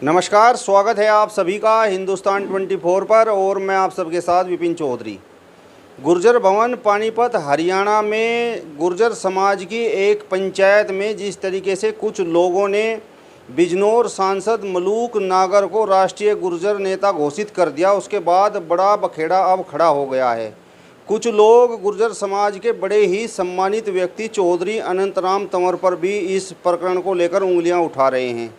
नमस्कार, स्वागत है आप सभी का हिंदुस्तान 24 पर और मैं आप सबके साथ विपिन चौधरी। गुर्जर भवन पानीपत हरियाणा में गुर्जर समाज की एक पंचायत में जिस तरीके से कुछ लोगों ने बिजनौर सांसद मलूक नागर को राष्ट्रीय गुर्जर नेता घोषित कर दिया, उसके बाद बड़ा बखेड़ा अब खड़ा हो गया है। कुछ लोग गुर्जर समाज के बड़े ही सम्मानित व्यक्ति चौधरी अनंतराम तंवर पर भी इस प्रकरण को लेकर उंगलियां उठा रहे हैं।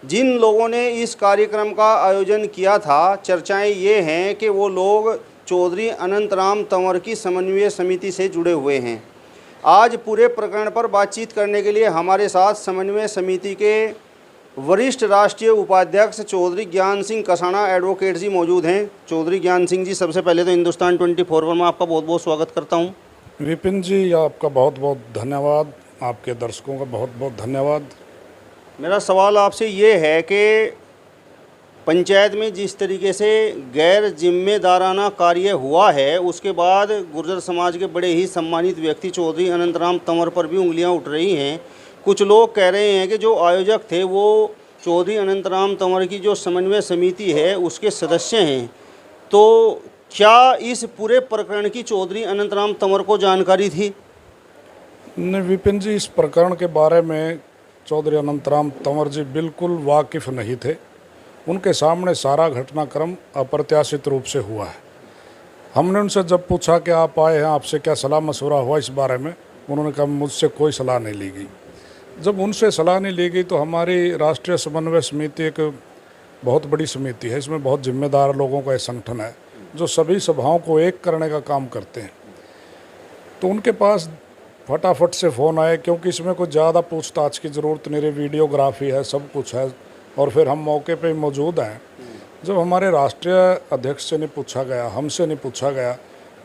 जिन लोगों ने इस कार्यक्रम का आयोजन किया था, चर्चाएं ये हैं कि वो लोग चौधरी अनंतराम तंवर की समन्वय समिति से जुड़े हुए हैं। आज पूरे प्रकरण पर बातचीत करने के लिए हमारे साथ समन्वय समिति के वरिष्ठ राष्ट्रीय उपाध्यक्ष चौधरी ज्ञान सिंह कसाना एडवोकेट जी मौजूद हैं। चौधरी ज्ञान सिंह जी, सबसे पहले तो हिंदुस्तान 24 पर मैं आपका बहुत बहुत स्वागत करता हूँ। विपिन जी, आपका बहुत बहुत धन्यवाद। आपके दर्शकों का बहुत बहुत धन्यवाद। मेरा सवाल आपसे ये है कि पंचायत में जिस तरीके से गैर जिम्मेदाराना कार्य हुआ है, उसके बाद गुर्जर समाज के बड़े ही सम्मानित व्यक्ति चौधरी अनंतराम तंवर पर भी उंगलियां उठ रही हैं। कुछ लोग कह रहे हैं कि जो आयोजक थे वो चौधरी अनंतराम तंवर की जो समन्वय समिति है उसके सदस्य हैं। तो क्या इस पूरे प्रकरण की चौधरी अनंतराम तंवर को जानकारी थी? नहीं विपिन जी, इस प्रकरण के बारे में चौधरी अनंतराम तंवर जी बिल्कुल वाकिफ़ नहीं थे। उनके सामने सारा घटनाक्रम अप्रत्याशित रूप से हुआ है। हमने उनसे जब पूछा कि आप आए हैं, आपसे क्या सलाह मशवरा हुआ इस बारे में, उन्होंने कहा मुझसे कोई सलाह नहीं ली गई। जब उनसे सलाह नहीं ली गई तो हमारी राष्ट्रीय समन्वय समिति एक बहुत बड़ी समिति है। इसमें बहुत जिम्मेदार लोगों का एक संगठन है जो सभी सभाओं को एक करने का काम करते हैं। तो उनके पास फटाफट से फ़ोन आए, क्योंकि इसमें कोई ज़्यादा पूछताछ की ज़रूरत नहीं रही। वीडियोग्राफी है, सब कुछ है, और फिर हम मौके पे मौजूद हैं। जब हमारे राष्ट्रीय अध्यक्ष से नहीं पूछा गया, हमसे नहीं पूछा गया,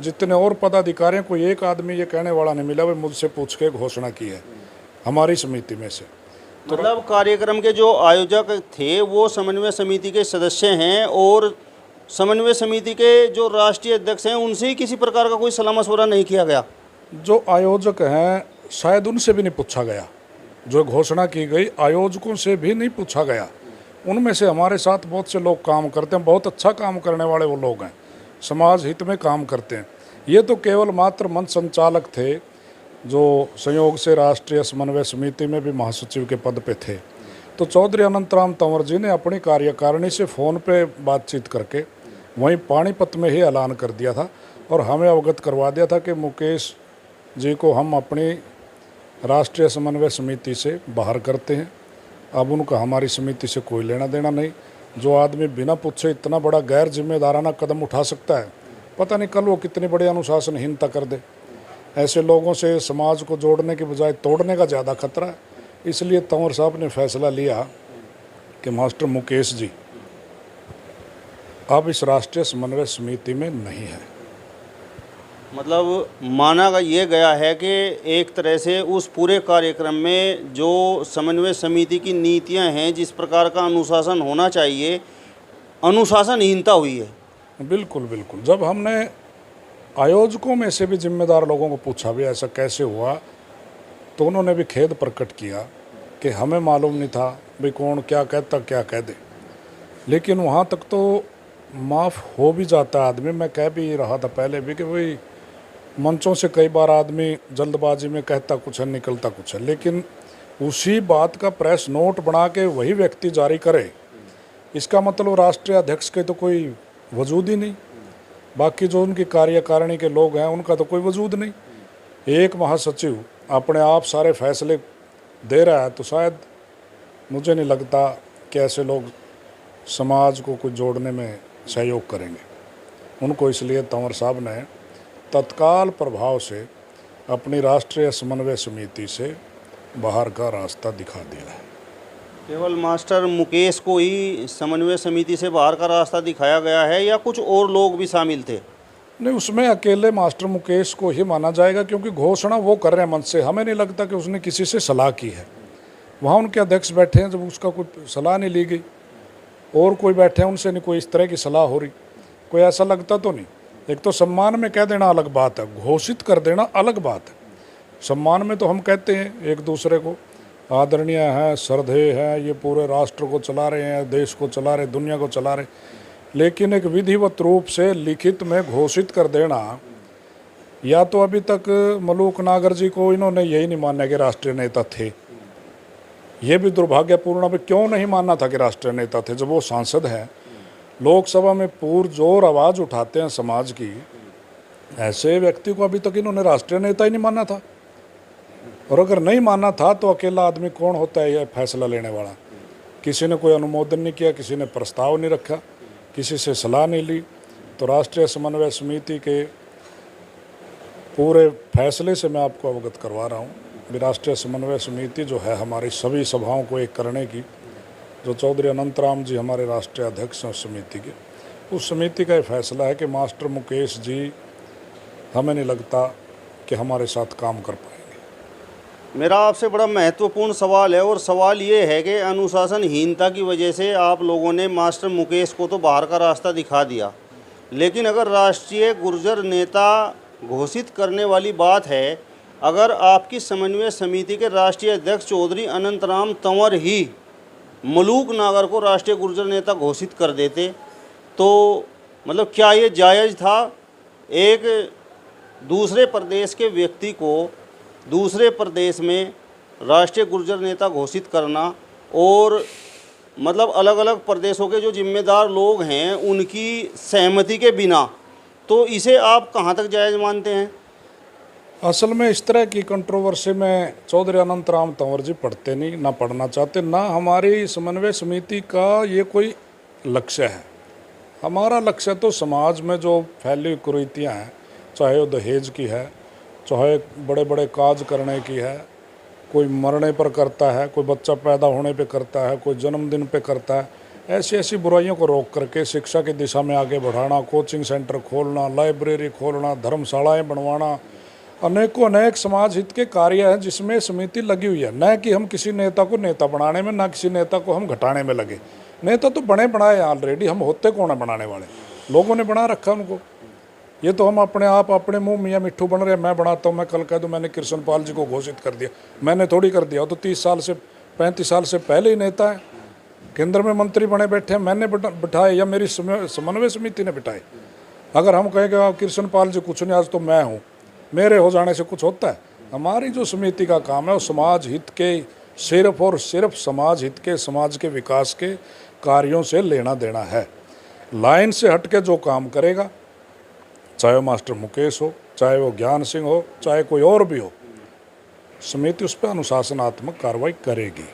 जितने और पदाधिकारी हैं, कोई एक आदमी ये कहने वाला नहीं मिला वे मुझसे पूछ के घोषणा की है हमारी समिति में से। तो मतलब कार्यक्रम के जो आयोजक थे वो समन्वय समिति के सदस्य हैं और समन्वय समिति के जो राष्ट्रीय अध्यक्ष हैं उनसे ही किसी प्रकार का कोई सलाह मशवरा नहीं किया गया? जो आयोजक हैं शायद उनसे भी नहीं पूछा गया। जो घोषणा की गई आयोजकों से भी नहीं पूछा गया। उनमें से हमारे साथ बहुत से लोग काम करते हैं, बहुत अच्छा काम करने वाले वो लोग हैं, समाज हित में काम करते हैं। ये तो केवल मात्र मंच संचालक थे जो संयोग से राष्ट्रीय समन्वय समिति में भी महासचिव के पद पे थे। तो चौधरी अनंतराम तंवर जी ने अपनी कार्यकारिणी से फ़ोन पे बातचीत करके वहीं पानीपत में ही ऐलान कर दिया था और हमें अवगत करवा दिया था कि मुकेश जी को हम अपनी राष्ट्रीय समन्वय समिति से बाहर करते हैं। अब उनका हमारी समिति से कोई लेना देना नहीं। जो आदमी बिना पूछे इतना बड़ा गैर जिम्मेदाराना कदम उठा सकता है, पता नहीं कल वो कितनी बड़ी अनुशासनहीनता कर दे। ऐसे लोगों से समाज को जोड़ने के बजाय तोड़ने का ज़्यादा खतरा है। इसलिए तंवर साहब ने फैसला लिया कि मास्टर मुकेश जी अब इस राष्ट्रीय समन्वय समिति में नहीं है। मतलब माना ये गया है कि एक तरह से उस पूरे कार्यक्रम में जो समन्वय समिति की नीतियां हैं, जिस प्रकार का अनुशासन होना चाहिए, अनुशासनहीनता हुई है। बिल्कुल बिल्कुल। जब हमने आयोजकों में से भी जिम्मेदार लोगों को पूछा भी ऐसा कैसे हुआ, तो उन्होंने भी खेद प्रकट किया कि हमें मालूम नहीं था भाई कौन क्या कहता क्या कह दे। लेकिन वहाँ तक तो माफ़ हो भी जाता आदमी। मैं कह भी रहा था पहले भी कि भाई मंचों से कई बार आदमी जल्दबाजी में कहता कुछ है निकलता कुछ है, लेकिन उसी बात का प्रेस नोट बना के वही व्यक्ति जारी करे, इसका मतलब राष्ट्रीय अध्यक्ष के तो कोई वजूद ही नहीं। बाकी जो उनकी कार्यकारिणी के लोग हैं उनका तो कोई वजूद नहीं। एक महासचिव अपने आप सारे फैसले दे रहा है, तो शायद मुझे नहीं लगता कि ऐसे लोग समाज को कुछ जोड़ने में सहयोग करेंगे। उनको इसलिए तंवर साहब ने तत्काल प्रभाव से अपनी राष्ट्रीय समन्वय समिति से बाहर का रास्ता दिखा दिया है। केवल मास्टर मुकेश को ही समन्वय समिति से बाहर का रास्ता दिखाया गया है या कुछ और लोग भी शामिल थे? नहीं, उसमें अकेले मास्टर मुकेश को ही माना जाएगा, क्योंकि घोषणा वो कर रहे हैं मंच से। हमें नहीं लगता कि उसने किसी से सलाह की है। वहाँ उनके अध्यक्ष बैठे हैं, जब उसका कोई सलाह नहीं ली गई, और कोई बैठे हैं उनसे नहीं कोई इस तरह की सलाह हो रही, कोई ऐसा लगता तो नहीं। एक तो सम्मान में कह देना अलग बात है, घोषित कर देना अलग बात है। सम्मान में तो हम कहते हैं एक दूसरे को, आदरणीय हैं, श्रद्धेय हैं, ये पूरे राष्ट्र को चला रहे हैं, देश को चला रहे, दुनिया को चला रहे, लेकिन एक विधिवत रूप से लिखित में घोषित कर देना, या तो अभी तक मलूक नागर जी को इन्होंने यही नहीं माना कि राष्ट्रीय नेता थे। ये भी दुर्भाग्यपूर्ण, अभी क्यों नहीं मानना था कि राष्ट्रीय नेता थे जब वो सांसद हैं, लोकसभा में पुरजोर आवाज़ उठाते हैं समाज की, ऐसे व्यक्ति को अभी तक इन्होंने राष्ट्रीय नेता ही नहीं माना था। और अगर नहीं माना था तो अकेला आदमी कौन होता है यह फैसला लेने वाला? किसी ने कोई अनुमोदन नहीं किया, किसी ने प्रस्ताव नहीं रखा, किसी से सलाह नहीं ली। तो राष्ट्रीय समन्वय समिति के पूरे फैसले से मैं आपको अवगत करवा रहा हूँ। राष्ट्रीय समन्वय समिति जो है हमारी सभी सभाओं को एक करने की, जो चौधरी अनंतराम जी हमारे राष्ट्रीय अध्यक्ष हैं उस समिति के, उस समिति का ये फैसला है कि मास्टर मुकेश जी, हमें नहीं लगता कि हमारे साथ काम कर पाएंगे। मेरा आपसे बड़ा महत्वपूर्ण सवाल है, और सवाल ये है कि अनुशासनहीनता की वजह से आप लोगों ने मास्टर मुकेश को तो बाहर का रास्ता दिखा दिया, लेकिन अगर राष्ट्रीय गुर्जर नेता घोषित करने वाली बात है, अगर आपकी समन्वय समिति के राष्ट्रीय अध्यक्ष चौधरी अनंतराम तंवर ही मलूक नागर को राष्ट्रीय गुर्जर नेता घोषित कर देते, तो मतलब क्या ये जायज़ था एक दूसरे प्रदेश के व्यक्ति को दूसरे प्रदेश में राष्ट्रीय गुर्जर नेता घोषित करना, और मतलब अलग अलग प्रदेशों के जो जिम्मेदार लोग हैं उनकी सहमति के बिना? तो इसे आप कहाँ तक जायज़ मानते हैं? असल में इस तरह की कंट्रोवर्सी में चौधरी अनंतराम तंवर जी पढ़ते नहीं, ना पढ़ना चाहते, ना हमारी समन्वय समिति का ये कोई लक्ष्य है। हमारा लक्ष्य तो समाज में जो फैली कुरीतियाँ हैं, चाहे वो दहेज की है, चाहे बड़े बड़े काज करने की है, कोई मरने पर करता है, कोई बच्चा पैदा होने पे करता है, कोई जन्मदिन पे करता है, ऐसी ऐसी बुराइयों को रोक करके शिक्षा की दिशा में आगे बढ़ाना, कोचिंग सेंटर खोलना, लाइब्रेरी खोलना, धर्मशालाएं बनवाना, अनेकों अनेक समाज हित के कार्य हैं जिसमें समिति लगी हुई है। न कि हम किसी नेता को नेता बनाने में, ना किसी नेता को हम घटाने में लगे। नेता तो बने बनाए ऑलरेडी, हम होते कौन है बनाने वाले? लोगों ने बना रखा उनको। ये तो हम अपने आप अपने मुंह मियाँ मिट्ठू बन रहे, मैं बनाता हूँ, मैं कल कह दूँ मैंने कृष्णपाल जी को घोषित कर दिया, मैंने थोड़ी कर दिया। वो तो 30 साल से 35 साल से पहले ही नेता है, केंद्र में मंत्री बने बैठे हैं, मैंने बिठाए या मेरी समन्वय समिति ने बिठाए। अगर हम कहें कि कृष्णपाल जी कुछ नहीं, आज तो मैं हूँ, मेरे हो जाने से कुछ होता है? हमारी जो समिति का काम है वो समाज हित के, सिर्फ और सिर्फ समाज हित के, समाज के विकास के कार्यों से लेना देना है। लाइन से हट के जो काम करेगा, चाहे वो मास्टर मुकेश हो, चाहे वो ज्ञान सिंह हो, चाहे कोई और भी हो, समिति उस पर अनुशासनात्मक कार्रवाई करेगी।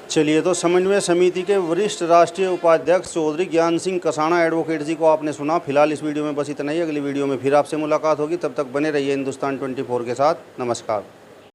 चलिए, तो समन्वय समिति के वरिष्ठ राष्ट्रीय उपाध्यक्ष चौधरी ज्ञान सिंह कसाना एडवोकेट जी को आपने सुना। फिलहाल इस वीडियो में बस इतना ही। अगली वीडियो में फिर आपसे मुलाकात होगी, तब तक बने रहिए हिंदुस्तान 24 के साथ। नमस्कार।